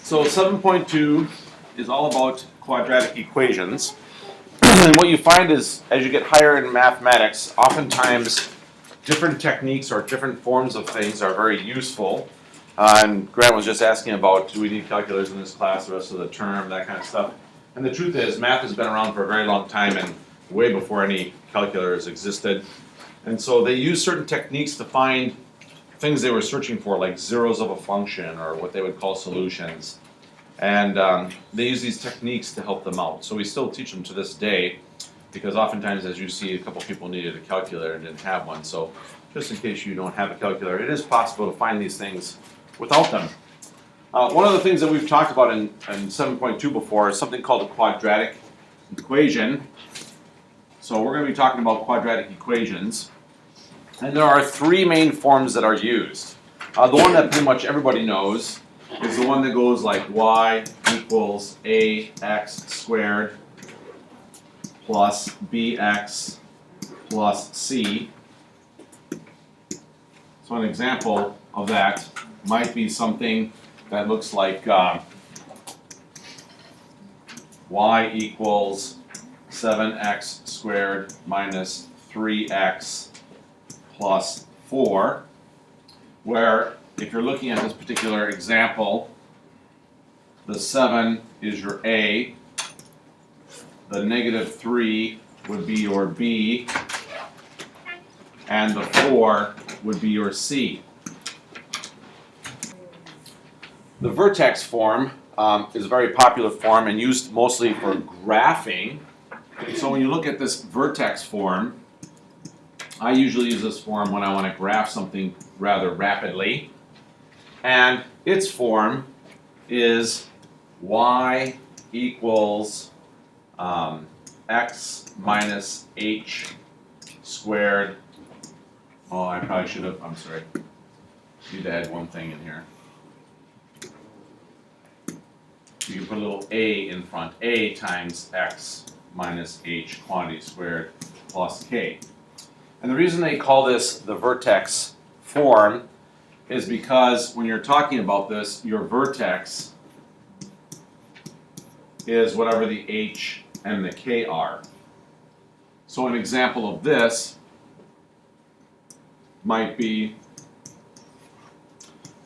So 7.2 is all about quadratic equations. And what you find is, as you get higher in mathematics, oftentimes different techniques or different forms of things are very useful. And Grant was just asking about, do we need calculators in this class the rest of the term, that kind of stuff. And the truth is, math has been around for a very long time and way before any calculators existed. And so they use certain techniques to find things they were searching for, like zeros of a function or what they would call solutions. And they use these techniques to help them out. So we still teach them to this day, because oftentimes, as you see, a couple people needed a calculator and didn't have one. So just in case you don't have a calculator, it is possible to find these things without them. One of the things that we've talked about in 7.2 before is something called a quadratic equation. So we're going to be talking about quadratic equations. And there are three main forms that are used. The one that pretty much everybody knows is the one that goes like y equals ax squared plus bx plus c. So an example of that might be something that looks like y equals 7x squared minus 3x plus 4, where if you're looking at this particular example, the 7 is your A, the negative 3 would be your B, and the 4 would be your C. The vertex form is a very popular form and used mostly for graphing. So when you look at this vertex form, I usually use this form when I want to graph something rather rapidly. And its form is y equals x minus h squared. Oh, I probably should have, I'm sorry. Need to add one thing in here. You can put a little a in front. A times x minus h quantity squared plus k. And the reason they call this the vertex form is because when you're talking about this, your vertex is whatever the h and the k are. So an example of this might be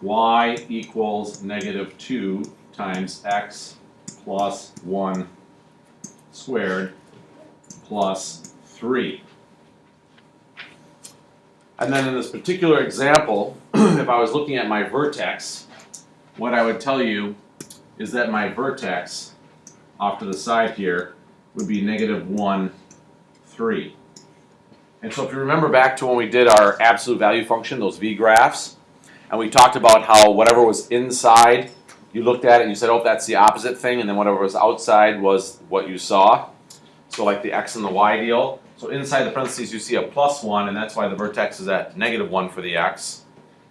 y equals negative 2 times x plus 1 squared plus 3. And then in this particular example, if I was looking at my vertex, what I would tell you is that my vertex off to the side here would be negative 1, 3. And so if you remember back to when we did our absolute value function, those v-graphs, and we talked about how whatever was inside, you looked at it and you said, oh, that's the opposite thing, and then whatever was outside was what you saw. So like the x and the y deal. So inside the parentheses you see a plus 1, and that's why the vertex is at negative 1 for the x.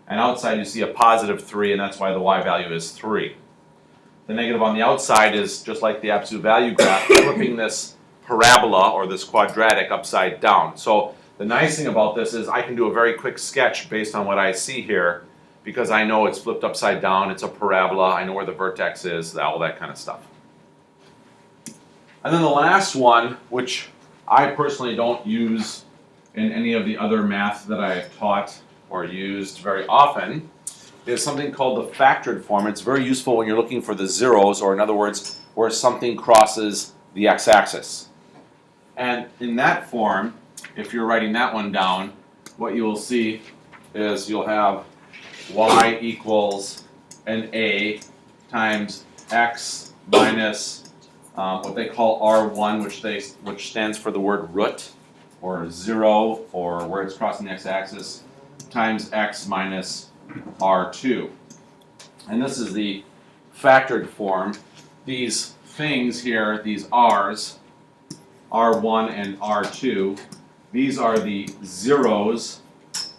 And outside you see a positive 3, and that's why the y value is 3. The negative on the outside is just like the absolute value graph, flipping this parabola or this quadratic upside down. So the nice thing about this is I can do a very quick sketch based on what I see here, because I know it's flipped upside down, it's a parabola, I know where the vertex is, all that kind of stuff. And then the last one, which I personally don't use in any of the other math that I have taught or used very often, is something called the factored form. It's very useful when you're looking for the zeros, or in other words, where something crosses the x-axis. And in that form, if you're writing that one down, what you will see is you'll have y equals an a times x minus what they call R1, which stands for the word root, or 0, or where it's crossing the x-axis, times x minus R2. And this is the factored form. These things here, these r's, R1 and R2, these are the zeros.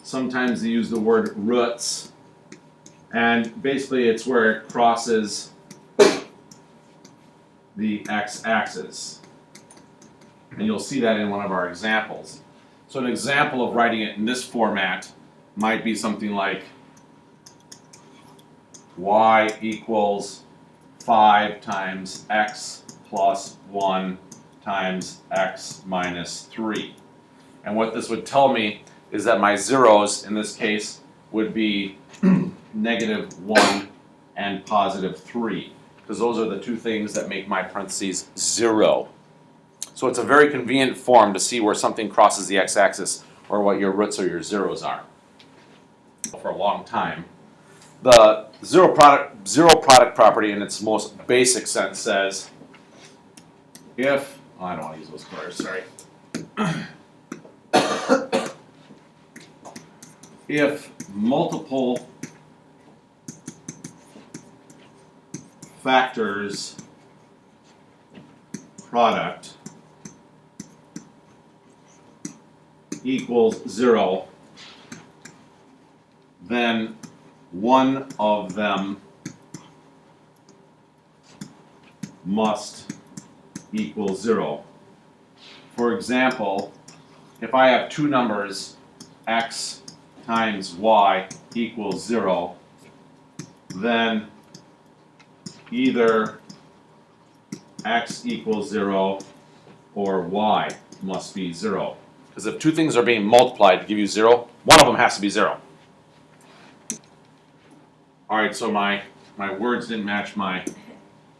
Sometimes they use the word roots, and basically it's where it crosses the x-axis. And you'll see that in one of our examples. So an example of writing it in this format might be something like y equals 5 times x plus 1 times x minus 3. And what this would tell me is that my zeros in this case would be negative 1 and positive 3, because those are the two things that make my parentheses 0. So it's a very convenient form to see where something crosses the x-axis or what your roots or your zeros are. For a long time, the zero product property in its most basic sense says if, oh, I don't want to use those colors, sorry. If multiple factors product equals 0, then one of them must equal 0. For example, if I have two numbers, x times y equals 0, then either x equals 0 or y must be 0. Because if two things are being multiplied to give you 0, one of them has to be 0. Alright, so my words didn't match my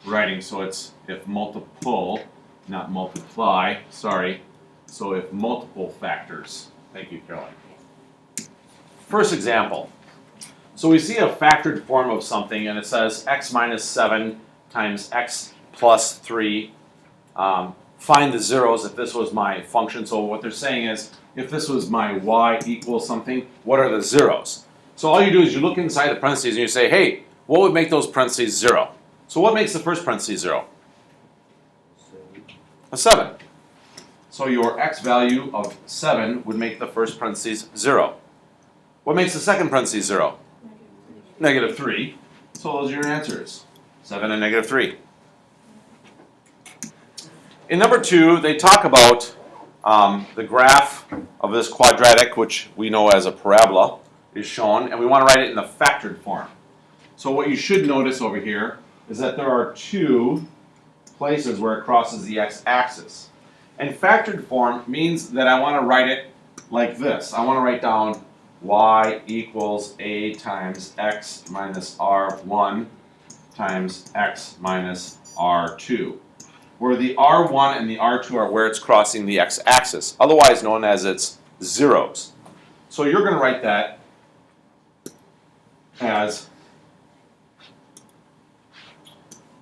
writing, so it's if multiple, not multiply, sorry. So if multiple factors. Thank you, Caroline. First example. So we see a factored form of something, and it says x minus 7 times x plus 3. Find the zeros if this was my function. So what they're saying is, if this was my y equals something, what are the zeros? So all you do is you look inside the parentheses and you say, hey, what would make those parentheses 0? So what makes the first parentheses 0? A 7. So your x value of 7 would make the first parentheses 0. What makes the second parentheses 0? Negative 3. So those are your answers. 7 and negative 3. In number 2, they talk about the graph of this quadratic, which we know as a parabola, is shown, and we want to write it in the factored form. So what you should notice over here is that there are two places where it crosses the x-axis. And factored form means that I want to write it like this. I want to write down y equals a times x minus r1 times x minus r2, where the r1 and the r2 are where it's crossing the x-axis, otherwise known as its zeros. So you're going to write that as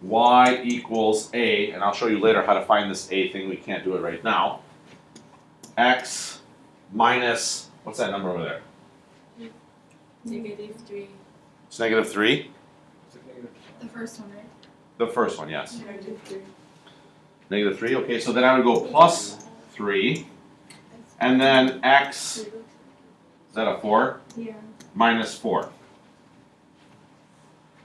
y equals a, and I'll show you later how to find this a thing, we can't do it right now, x minus, what's that number over there? Negative 3. It's negative 3? The first one, right? The first one, yes. Negative 3. Negative 3, okay, so then I would go plus 3, and then x, is that a 4? Yeah. Minus 4.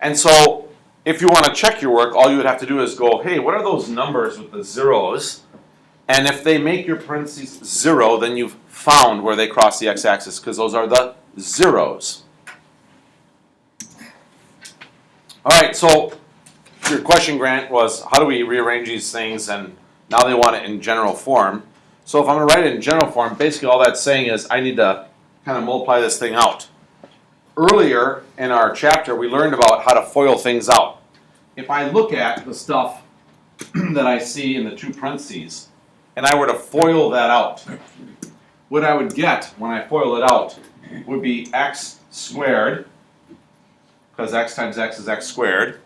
And so, if you want to check your work, all you would have to do is go, hey, what are those numbers with the zeros? And if they make your parentheses 0, then you've found where they cross the x-axis, because those are the zeros. Alright, so your question, Grant, was how do we rearrange these things, and now they want it in general form. So if I'm going to write it in general form, basically all that's saying is I need to kind of multiply this thing out. Earlier in our chapter, we learned about how to FOIL things out. If I look at the stuff that I see in the two parentheses, and I were to FOIL that out, what I would get when I FOIL it out would be x squared, because x times x is x squared.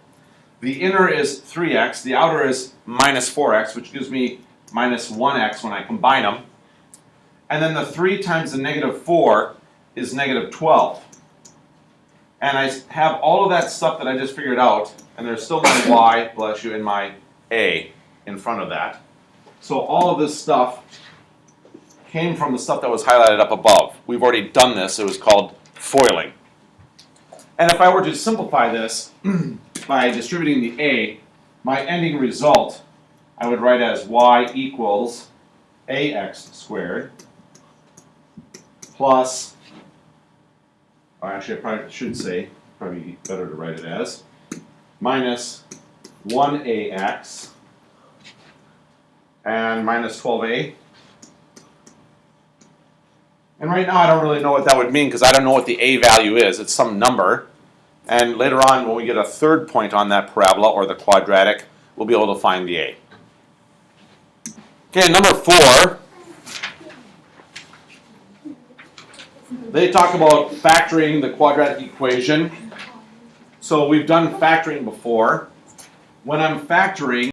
The inner is 3x, the outer is minus 4x, which gives me minus 1x when I combine them. And then the 3 times the negative 4 is negative 12. And I have all of that stuff that I just figured out, and there's still my y, bless you, and my a in front of that. So all of this stuff came from the stuff that was highlighted up above. We've already done this. It was called foiling. And if I were to simplify this by distributing the a, my ending result I would write as y equals ax squared plus, or actually I probably should say, probably better to write it as, minus 1ax and minus 12a. And right now I don't really know what that would mean because I don't know what the a value is. It's some number. And later on when we get a third point on that parabola or the quadratic, we'll be able to find the a. Okay, number 4. They talk about factoring the quadratic equation. So we've done factoring before. When I'm factoring,